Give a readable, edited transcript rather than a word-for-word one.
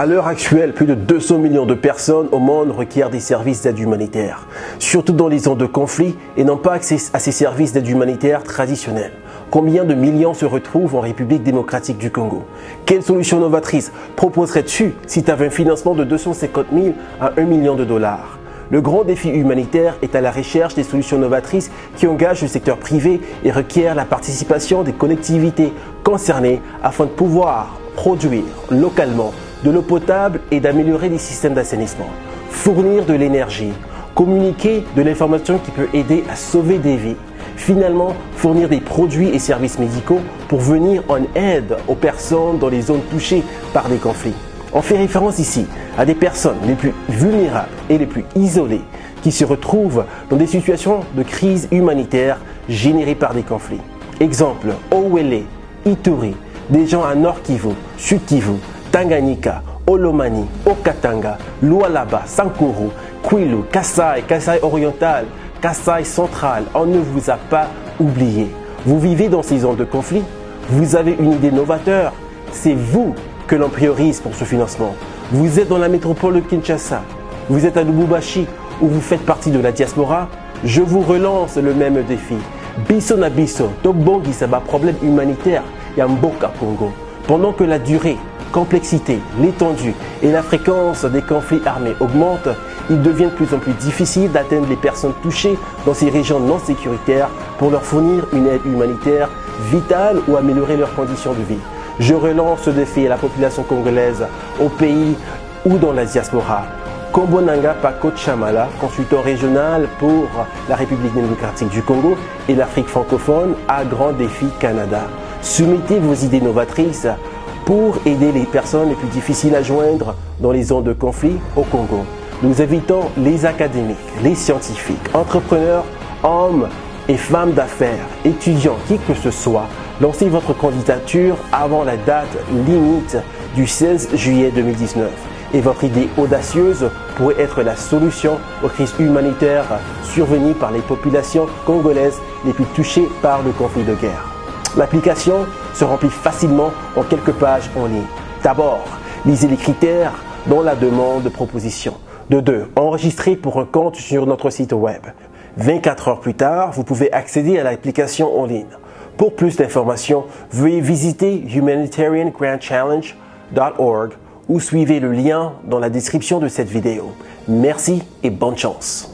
À l'heure actuelle, plus de 200 millions de personnes au monde requièrent des services d'aide humanitaire, surtout dans les zones de conflit et n'ont pas accès à ces services d'aide humanitaire traditionnels. Combien de millions se retrouvent en République démocratique du Congo? Quelle solution novatrice proposerais-tu si tu avais un financement de 250 000 à 1 million de dollars? Le grand défi humanitaire est à la recherche des solutions novatrices qui engagent le secteur privé et requièrent la participation des collectivités concernées afin de pouvoir produire localement de l'eau potable et d'améliorer les systèmes d'assainissement, fournir de l'énergie, communiquer de l'information qui peut aider à sauver des vies, finalement fournir des produits et services médicaux pour venir en aide aux personnes dans les zones touchées par des conflits. On fait référence ici à des personnes les plus vulnérables et les plus isolées qui se retrouvent dans des situations de crise humanitaire générées par des conflits. Exemple, Owele, Ituri, des gens à Nord Kivu, Sud Kivu, Tanganyika, Olomani, Okatanga, Lualaba, Sankuru, Kwilu, Kasai, Kasai oriental, Kasai central. On ne vous a pas oublié. Vous vivez dans ces zones de conflit, vous avez une idée novateur, c'est vous que l'on priorise pour ce financement. Vous êtes dans la métropole de Kinshasa, vous êtes à Lubumbashi ou vous faites partie de la diaspora, je vous relance le même défi. Biso na biso, tobongi saba problème humanitaire ya mboka Congo. Pendant que la durée, complexité, l'étendue et la fréquence des conflits armés augmentent, il devient de plus en plus difficile d'atteindre les personnes touchées dans ces régions non sécuritaires pour leur fournir une aide humanitaire vitale ou améliorer leurs conditions de vie. Je relance ce défi à la population congolaise, au pays ou dans la diaspora. Kombonanga Pako Chamala, consultant régional pour la République démocratique du Congo et l'Afrique francophone à Grand Défi Canada. Soumettez vos idées novatrices pour aider les personnes les plus difficiles à joindre dans les zones de conflit au Congo. Nous invitons les académiques, les scientifiques, entrepreneurs, hommes et femmes d'affaires, étudiants, qui que ce soit, lancez votre candidature avant la date limite du 16 juillet 2019. Et votre idée audacieuse pourrait être la solution aux crises humanitaires survenues par les populations congolaises les plus touchées par le conflit de guerre. L'application se remplit facilement en quelques pages en ligne. D'abord, lisez les critères dans la demande de proposition. De 2, enregistrez pour un compte sur notre site web. 24 heures plus tard, vous pouvez accéder à l'application en ligne. Pour plus d'informations, veuillez visiter humanitariangrantchallenge.org ou suivez le lien dans la description de cette vidéo. Merci et bonne chance.